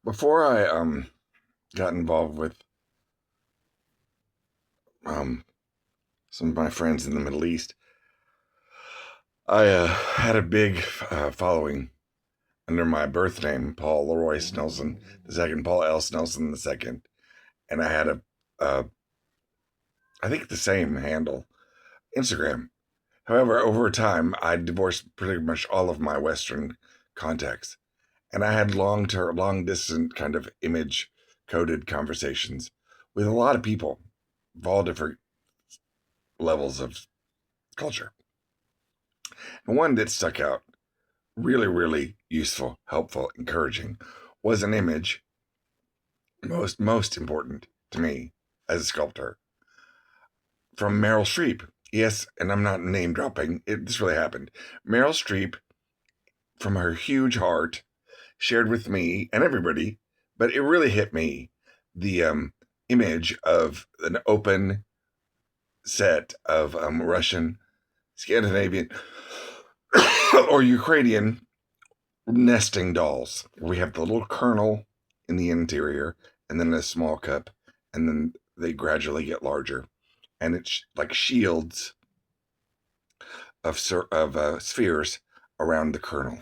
Before I got involved with um some of my friends in the Middle East, I had a big following under my birth name, Paul Leroy Snelson the second, Paul L. Snelson the second, and I had uh, I think the same handle, Instagram. However, over time, I divorced pretty much all of my Western contacts, and I had long distance kind of image coded conversations with a lot of people of all different levels of culture. And one that stuck out, really, really useful, helpful, encouraging, was an image most important to me as a sculptor from Meryl Streep. Yes, and I'm not name dropping. This really happened. Meryl Streep, from her huge heart, shared with me and everybody, but it really hit me, the image of an open set of Russian, Scandinavian, or Ukrainian nesting dolls. We have the little kernel in the interior, and then a small cup, and then they gradually get larger, and it's like shields of spheres around the kernel.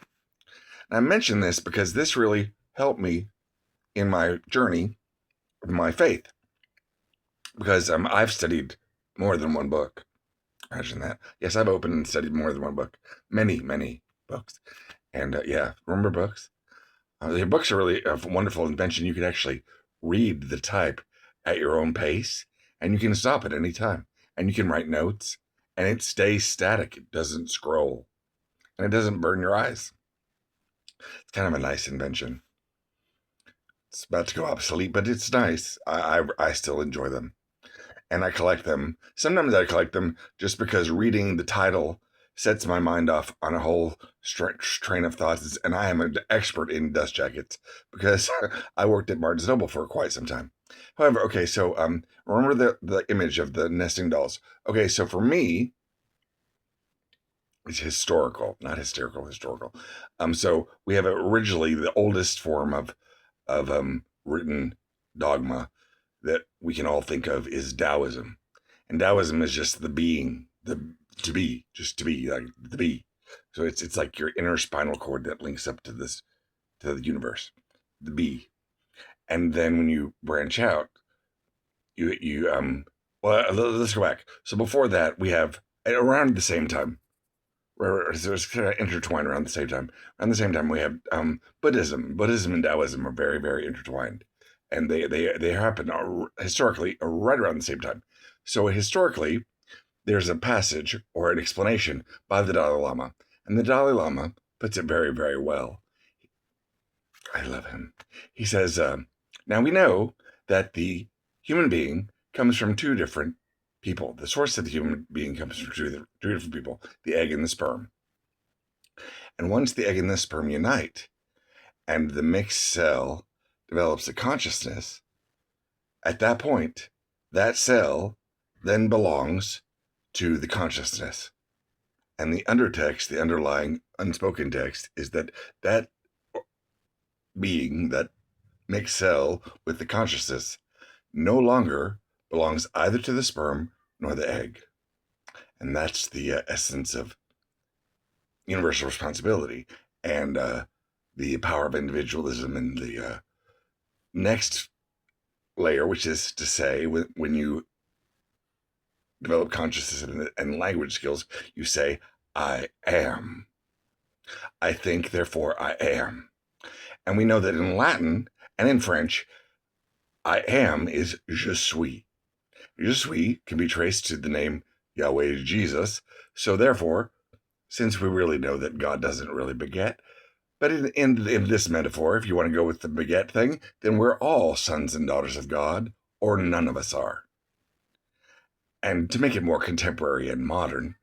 And I mention this because this really helped me in my journey of my faith, because I've studied more than one book. Imagine that. Yes, I've opened and studied more than one book, many books, and yeah, remember books. The books are really a wonderful invention. You can actually read the type at your own pace, and you can stop at any time, and you can write notes, and it stays static. It doesn't scroll, and it doesn't burn your eyes. It's kind of a nice invention. It's about to go obsolete, but it's nice. I still enjoy them, and I collect them. Sometimes I collect them just because reading the title sets my mind off on a whole train of thoughts. And I am an expert in dust jackets because I worked at Barnes Noble for quite some time. However, okay, so remember the image of the nesting dolls. Okay, so for me, it's historical, not hysterical, historical. So we have originally the oldest form of written dogma that we can all think of is Taoism. And Taoism is just the being, the to be, just to be, like the be. So it's like your inner spinal cord that links up to this, to the universe, the be. And then when you branch out, you well, let's go back. So before that, we have around the same time, where it's kind of intertwined around the same time. Around the same time, we have Buddhism. Buddhism and Taoism are very intertwined, and they happen historically right around the same time. So historically, there's a passage or an explanation by the Dalai Lama, and the Dalai Lama puts it very well. I love him. He says, "Now we know that the human being comes from two different people. The source of the human being comes from two different people: the egg and the sperm. And once the egg and the sperm unite, and the mixed cell develops a consciousness, at that point, that cell then belongs to the consciousness. And the undertext, the underlying unspoken text, is that that being, that mixed cell with the consciousness, no longer belongs either to the sperm nor the egg." And that's the essence of universal responsibility and the power of individualism. And the next layer, which is to say, when you develop consciousness and language skills, you say, "I am. I think, therefore I am." And we know that in Latin and in French, "I am" is je suis. Je suis can be traced to the name Yahweh Jesus. So therefore, since we really know that God doesn't really beget, but in this metaphor, if you want to go with the beget thing, then we're all sons and daughters of God, or none of us are. And to make it more contemporary and modern,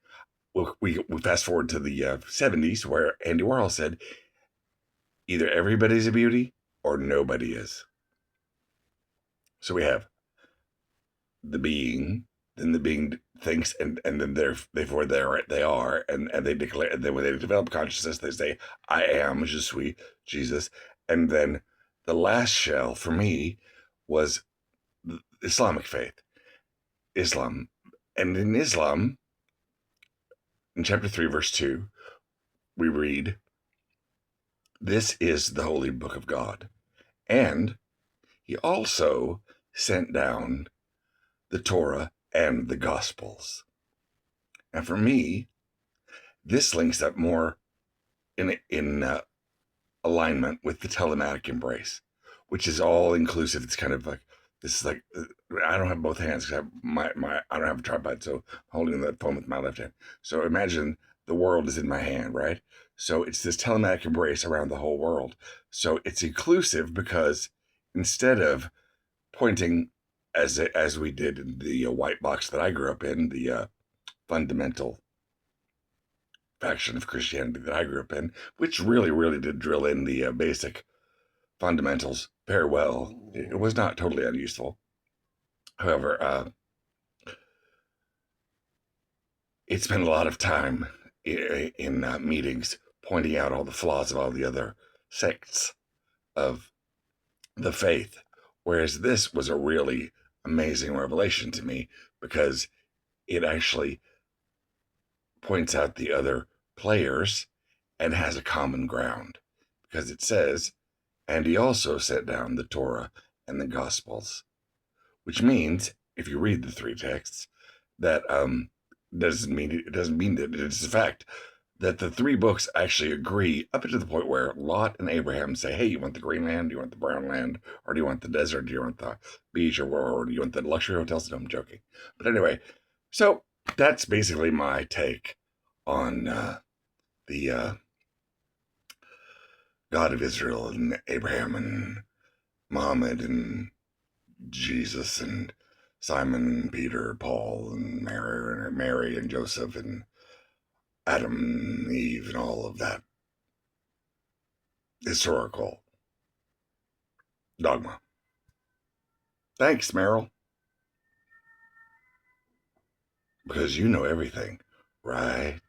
we fast forward to the 70s, where Andy Warhol said, "Either everybody's a beauty or nobody is." So we have the being, then the being thinks, and then therefore they are, and they declare, and then when they develop consciousness, they say, "I am, je suis, Jesus." And then the last shell for me was the Islamic faith, Islam. And in Islam, in chapter 3, verse 2, we read, "This is the holy book of God." And he also sent down the Torah and the Gospels. And for me, this links up more in alignment with the telematic embrace, which is all inclusive. It's kind of like this is like I don't have both hands because I don't have a tripod, so I'm holding the phone with my left hand. So imagine the world is in my hand, right? So it's this telematic embrace around the whole world. So it's inclusive because instead of pointing as we did in the white box that I grew up in, the fundamental faction of Christianity that I grew up in, which really, really did drill in the basic fundamentals very well. It was not totally unuseful. However, it spent a lot of time in meetings pointing out all the flaws of all the other sects of the faith. Whereas this was a really amazing revelation to me because it actually points out the other players and has a common ground. Because it says, and he also set down the Torah and the Gospels, which means, if you read the three texts, that doesn't mean that it's a fact that the three books actually agree up to the point where Lot and Abraham say, "Hey, you want the green land? Do you want the brown land? Or do you want the desert? Do you want the beach? Or do you want the luxury hotels?" No, I'm joking. But anyway, so that's basically my take on the God of Israel and Abraham and Muhammad and Jesus and Simon and Peter, Paul and Mary and Joseph and Adam and Eve and all of that historical dogma. Thanks, Meryl, because you know everything, right?